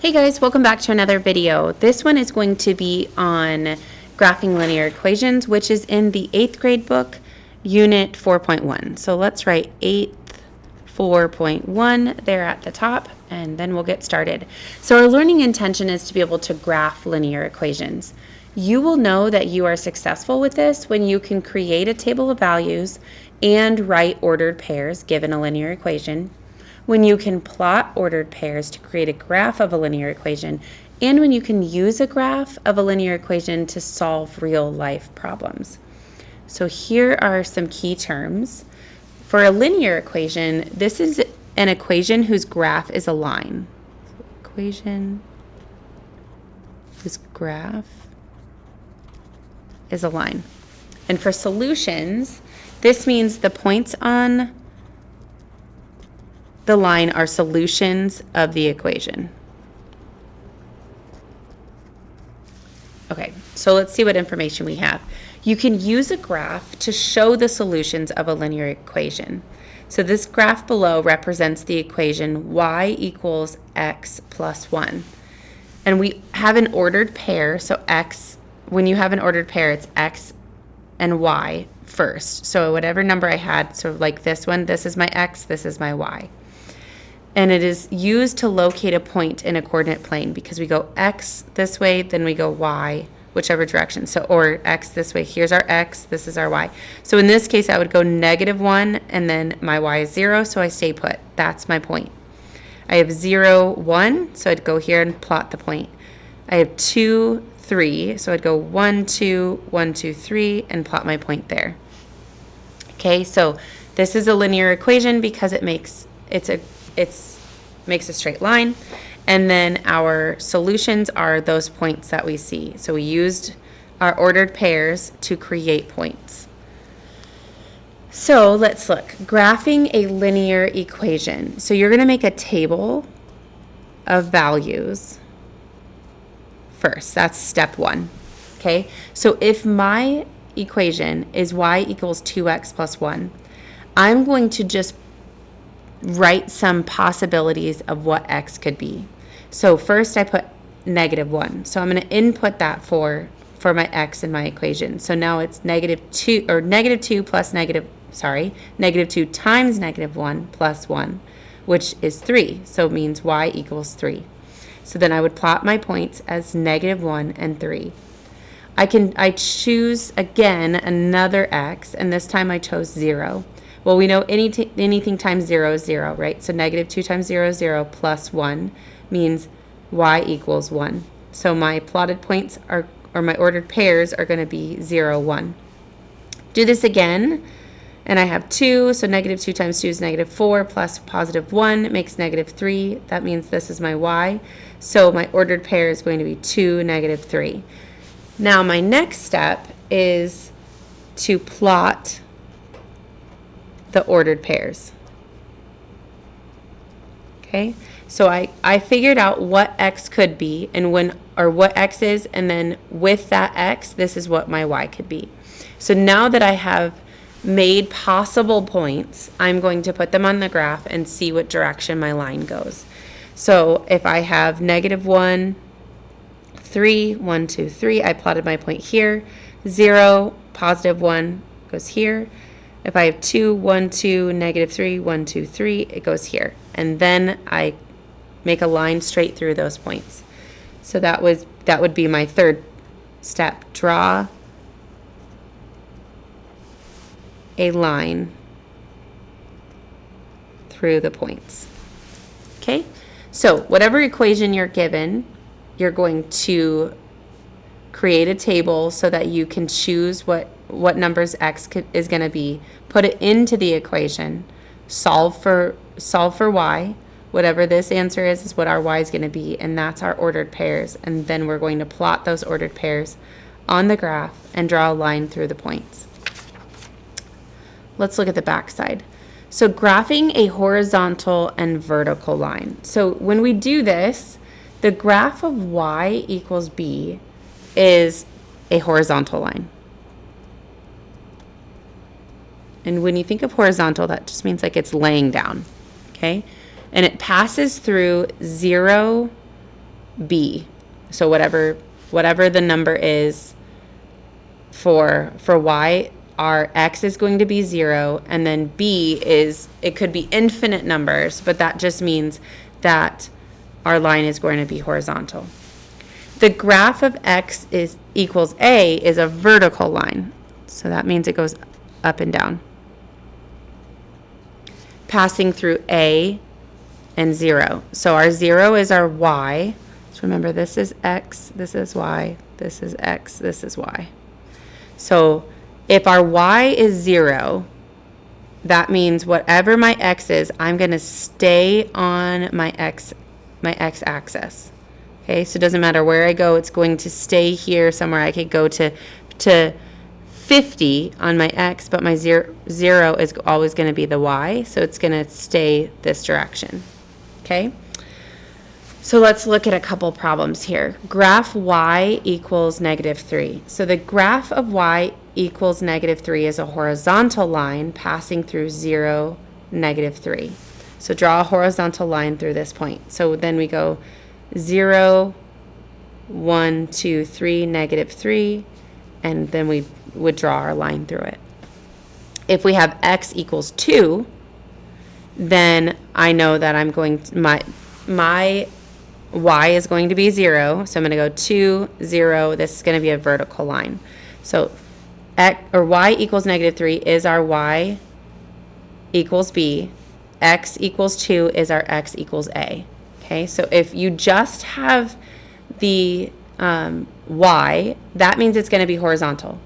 Hey guys, welcome back to another video. This one is going to be on graphing linear equations, which is in the 8th grade book, unit 4.1. So let's write 8th 4.1 there at the top, and then we'll get started. So our learning intention is to be able to graph linear equations. You will know that you are successful with this when you can create a table of values and write ordered pairs given a linear equation, when you can plot ordered pairs to create a graph of a linear equation, and when you can use a graph of a linear equation to solve real life problems. So here are some key terms. For a linear equation, this is an equation whose graph is a line. Equation whose graph is a line. And for solutions, this means the points on the line are solutions of the equation. Okay, so let's see what information we have. You can use a graph to show the solutions of a linear equation. So this graph below represents the equation y equals x plus 1. And we have an ordered pair, so x, when you have an ordered pair, it's x and y first. So whatever number I had, so like this one, this is my x, this is my y. And it is used to locate a point in a coordinate plane because we go x this way, then we go y, whichever direction. So, or x this way, here's our x, this is our y. So in this case, I would go -1, and then my y is 0, so I stay put. That's my point. I have 0, 1, so I'd go here and plot the point. I have 2, 3, so I'd go 1, 2, 1, 2, 3, and plot my point there. Okay, so this is a linear equation because it makes a straight line, and then our solutions are those points that we see. So we used our ordered pairs to create points. So let's look. Graphing a linear equation. So you're going to make a table of values first. That's step 1. Okay, so if my equation is y equals 2x plus 1, I'm going to just write some possibilities of what x could be. So first I put -1. So I'm going to input that for my x in my equation. So now it's -2 or -2 plus -2 times -1 plus 1, which is 3. So it means y equals 3. So then I would plot my points as -1 and 3. I choose again another x, and this time I chose 0. Well, we know anything times 0 is 0, right? So -2 times 0 is 0 plus 1 means y equals 1. So my plotted points are, or my ordered pairs are going to be 0, 1. Do this again, and I have 2. So -2 times 2 is -4 plus +1 makes -3. That means this is my y. So my ordered pair is going to be 2, -3. Now my next step is to plot the ordered pairs. Okay, so I figured out what x could be and what x is, and then with that x, this is what my y could be. So now that I have made possible points, I'm going to put them on the graph and see what direction my line goes. So if I have -1, 3, 1, 2, 3, I plotted my point here. 0, +1 goes here. If I have 2, 1, 2, -3, 1, 2, 3, it goes here. And then I make a line straight through those points. So that would be my third step. Draw a line through the points. Okay? So whatever equation you're given, you're going to create a table so that you can choose what numbers x is going to be, put it into the equation, solve for y. Whatever this answer is what our y is going to be, and that's our ordered pairs. And then we're going to plot those ordered pairs on the graph and draw a line through the points. Let's look at the back side. So graphing a horizontal and vertical line. So when we do this, the graph of y equals b is a horizontal line. And when you think of horizontal, that just means like it's laying down, okay? And it passes through 0, b. So whatever the number is for y, our x is going to be 0, and then b is, it could be infinite numbers, but that just means that our line is going to be horizontal. The graph of x equals a is a vertical line. So that means it goes up and down, passing through a and 0. So our 0 is our y. So remember, this is x, this is y, this is x, this is y. So if our y is 0, that means whatever my x is, I'm going to stay on my x axis. Okay, so it doesn't matter where I go, it's going to stay here somewhere. I could go to 50 on my x, but my 0 is always going to be the y, so it's going to stay this direction. Okay, so let's look at a couple problems here. Graph y equals -3. So the graph of y equals -3 is a horizontal line passing through 0, -3. So draw a horizontal line through this point. So then we go 0, 1, 2, 3, -3, and then we would draw our line through it. If we have x equals 2, then I know that I'm going to, my y is going to be 0, so I'm going to go 2, 0. This is going to be a vertical line. So y equals -3 is our y equals b. X equals 2 is our x equals a. Okay, so if you just have the y, that means it's going to be horizontal.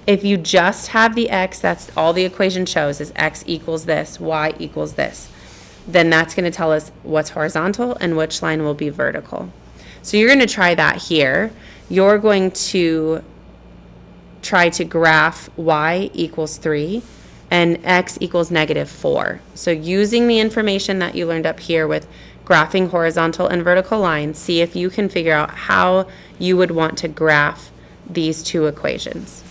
If you just have the x, that's all the equation shows is x equals this, y equals this. Then that's going to tell us what's horizontal and which line will be vertical. So you're going to try that here. You're going to try to graph y equals 3 and x equals -4. So using the information that you learned up here with graphing horizontal and vertical lines, see if you can figure out how you would want to graph these two equations.